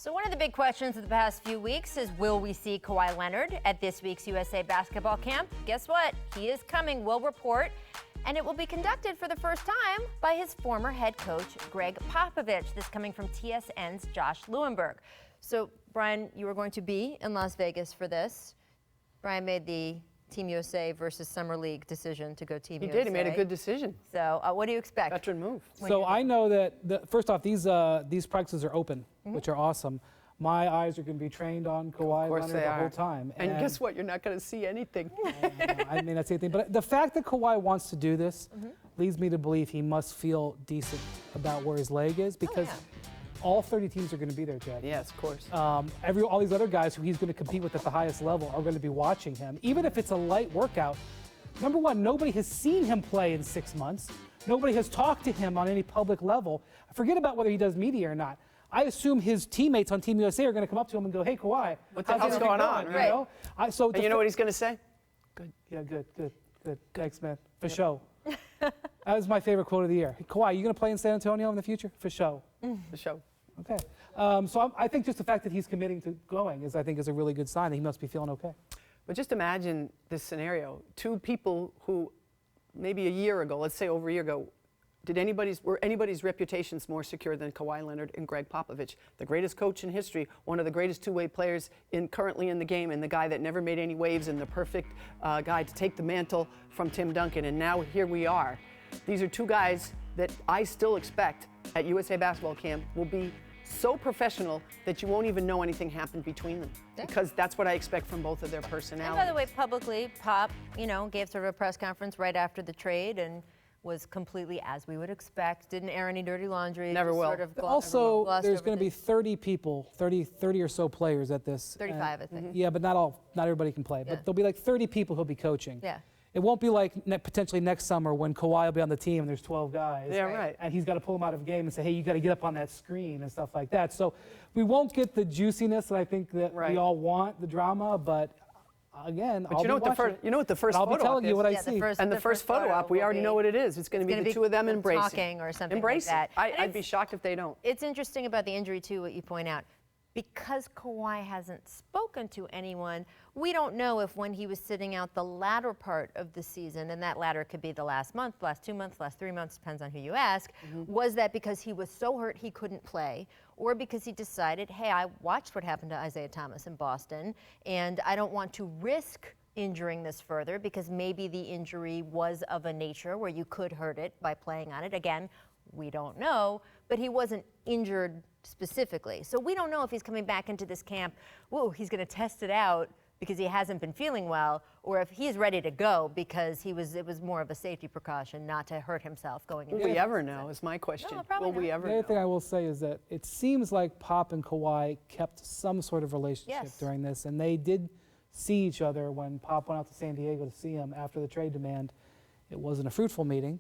So one of the big questions of the past few weeks is, will we see Kawhi Leonard at this week's USA Basketball camp? Guess what? He is coming, we'll report. And it will be conducted for the first time by his former head coach, Gregg Popovich. This coming from TSN's Josh Lewenberg. So, Brian, you were going to be in Las Vegas for this. Brian made the Team USA versus Summer League decision to go Team USA. He did. He made a good decision. So, what do you expect? Veteran move. So I know that, first off, these practices are open, which are awesome. My eyes are going to be trained on Kawhi Leonard the whole time. And guess what? You're not going to see anything. I mean, that's the thing. But the fact that Kawhi wants to do this leads me to believe he must feel decent about where his leg is, because all 30 teams are going to be there, Jack. Yes, of course. All these other guys who he's going to compete with at the highest level are going to be watching him. Even if it's a light workout, number one, nobody has seen him play in 6 months. Nobody has talked to him on any public level. Forget about whether he does media or not. I assume his teammates on Team USA are going to come up to him and go, "Hey, Kawhi, what the hell's going on?" Right. You know? And you know what he's going to say? Good. Yeah, good. Thanks, man. For show. That was my favorite quote of the year. Hey, Kawhi, you going to play in San Antonio in the future? For show. For show. Okay. So I think just the fact that he's committing to going is a really good sign that he must be feeling okay. But just imagine this scenario. Two people who maybe a year ago, let's say over a year ago, were anybody's reputations more secure than Kawhi Leonard and Gregg Popovich, the greatest coach in history, one of the greatest two-way players currently in the game, and the guy that never made any waves, and the perfect guy to take the mantle from Tim Duncan. And now here we are. These are two guys that I still expect at USA Basketball camp will be so professional that you won't even know anything happened between them, because that's what I expect from both of their personalities. And by the way, publicly, Pop, gave sort of a press conference right after the trade and was completely as we would expect, didn't air any dirty laundry. Never will. Sort of also, there's going to be 30 people, 30 or so players at this. 35, I think. Yeah, but not everybody can play. But there'll be like 30 people who'll be coaching. Yeah. It won't be like potentially next summer when Kawhi will be on the team and there's 12 guys. Yeah, right. And he's got to pull them out of a game and say, hey, you got to get up on that screen and stuff like that. So we won't get the juiciness that I think that we all want, the drama, but again, you know what the first I'll be telling you what I see. The first photo op, we already know what it is. It's going to be the two of them embracing. Talking or something embracing. like that. I'd be shocked if they don't. It's interesting about the injury, too, what you point out. Because Kawhi hasn't spoken to anyone, we don't know if when he was sitting out the latter part of the season, and that latter could be the last month, last 2 months, last 3 months, depends on who you ask, was that because he was so hurt he couldn't play, or because he decided, hey, I watched what happened to Isaiah Thomas in Boston, and I don't want to risk injuring this further because maybe the injury was of a nature where you could hurt it by playing on it. Again, we don't know, but he wasn't injured specifically. So we don't know if he's coming back into this camp, he's going to test it out because he hasn't been feeling well, or if he's ready to go because it was more of a safety precaution not to hurt himself going into Will we ever know is my question. No, probably Will we ever know? The other thing I will say is that it seems like Pop and Kawhi kept some sort of relationship during this, and they did see each other when Pop went out to San Diego to see him after the trade demand. It wasn't a fruitful meeting.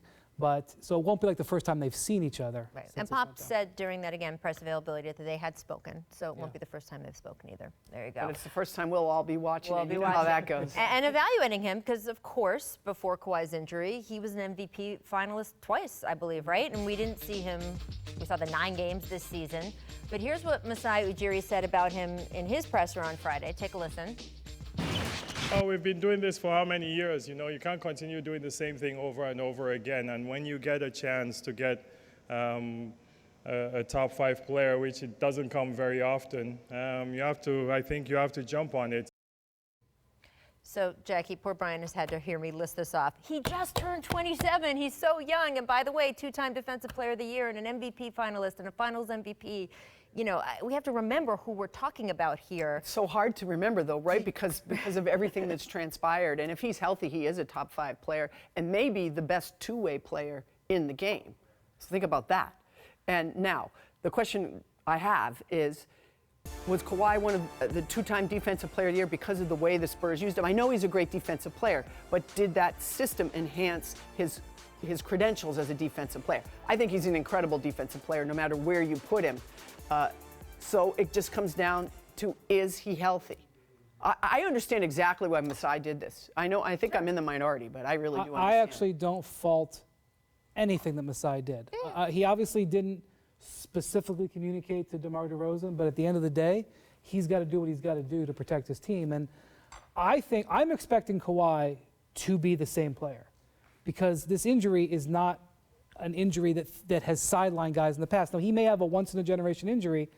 So it won't be like the first time they've seen each other. Right. And Pop said during that, again, press availability that they had spoken. So it won't be the first time they've spoken either. There you go. But it's the first time we'll all be watching how that goes. And evaluating him because, of course, before Kawhi's injury, he was an MVP finalist twice, I believe, right? And we didn't see him. We saw the 9 games this season. But here's what Masai Ujiri said about him in his presser on Friday. Take a listen. Oh, we've been doing this for how many years? You can't continue doing the same thing over and over again. And when you get a chance to get a top 5 player, which it doesn't come very often, I think you have to jump on it. So, Jackie, poor Brian has had to hear me list this off. He just turned 27. He's so young. And by the way, 2-time Defensive Player of the Year and an MVP finalist and a Finals MVP. We have to remember who we're talking about here. It's so hard to remember, though, right? Because of everything that's transpired. And if he's healthy, he is a top 5 player and maybe the best two-way player in the game. So think about that. And now, the question I have is, was Kawhi one of the 2-time Defensive Player of the Year because of the way the Spurs used him? I know he's a great defensive player, but did that system enhance his credentials as a defensive player? I think he's an incredible defensive player no matter where you put him. So it just comes down to, is he healthy? I understand exactly why Masai did this. I think I'm in the minority, but I really do understand. I actually don't fault anything that Masai did. He obviously didn't specifically communicate to DeMar DeRozan, but at the end of the day, he's got to do what he's got to do to protect his team. And I think I'm expecting Kawhi to be the same player, because this injury is not an injury that has sidelined guys in the past. Now, he may have a once-in-a-generation injury,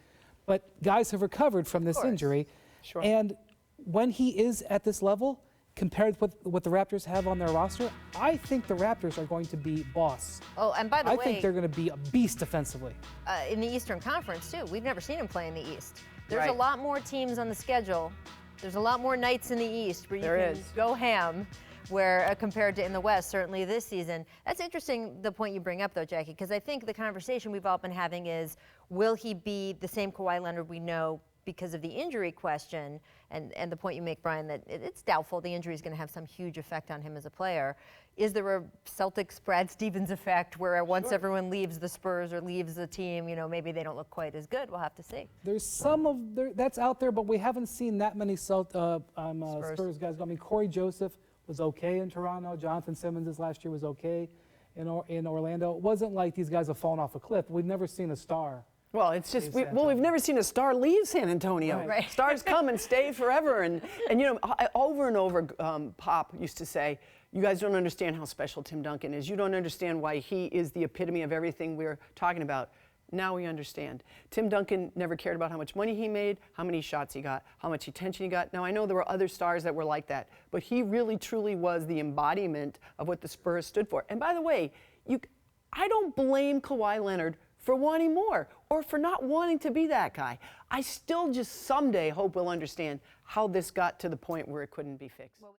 but guys have recovered from this injury. Sure. And when he is at this level, compared with what the Raptors have on their roster, I think the Raptors are going to be boss. Oh, and by the way, I think they're going to be a beast defensively. In the Eastern Conference, too. We've never seen him play in the East. There's Right. a lot more teams on the schedule. There's a lot more nights in the East where you There can is. go ham, where compared to in the West, certainly this season. That's interesting, the point you bring up, though, Jackie, because I think the conversation we've all been having is, will he be the same Kawhi Leonard we know because of the injury question, and the point you make, Brian, that it's doubtful the injury is going to have some huge effect on him as a player. Is there a Celtics Brad Stevens effect where once everyone leaves the Spurs or leaves the team, maybe they don't look quite as good? We'll have to see. There's that's out there, but we haven't seen that many Spurs guys go. I mean, Corey Joseph was okay in Toronto. Jonathan Simmons last year was okay in Orlando. It wasn't like these guys have fallen off a cliff. We've never seen a star. Well, it's just we've never seen a star leave San Antonio. Right. Stars come and stay forever, and over and over, Pop used to say, "You guys don't understand how special Tim Duncan is. You don't understand why he is the epitome of everything we're talking about." Now we understand. Tim Duncan never cared about how much money he made, how many shots he got, how much attention he got. Now, I know there were other stars that were like that, but he really, truly was the embodiment of what the Spurs stood for. And by the way, I don't blame Kawhi Leonard for wanting more or for not wanting to be that guy. I still just someday hope we'll understand how this got to the point where it couldn't be fixed.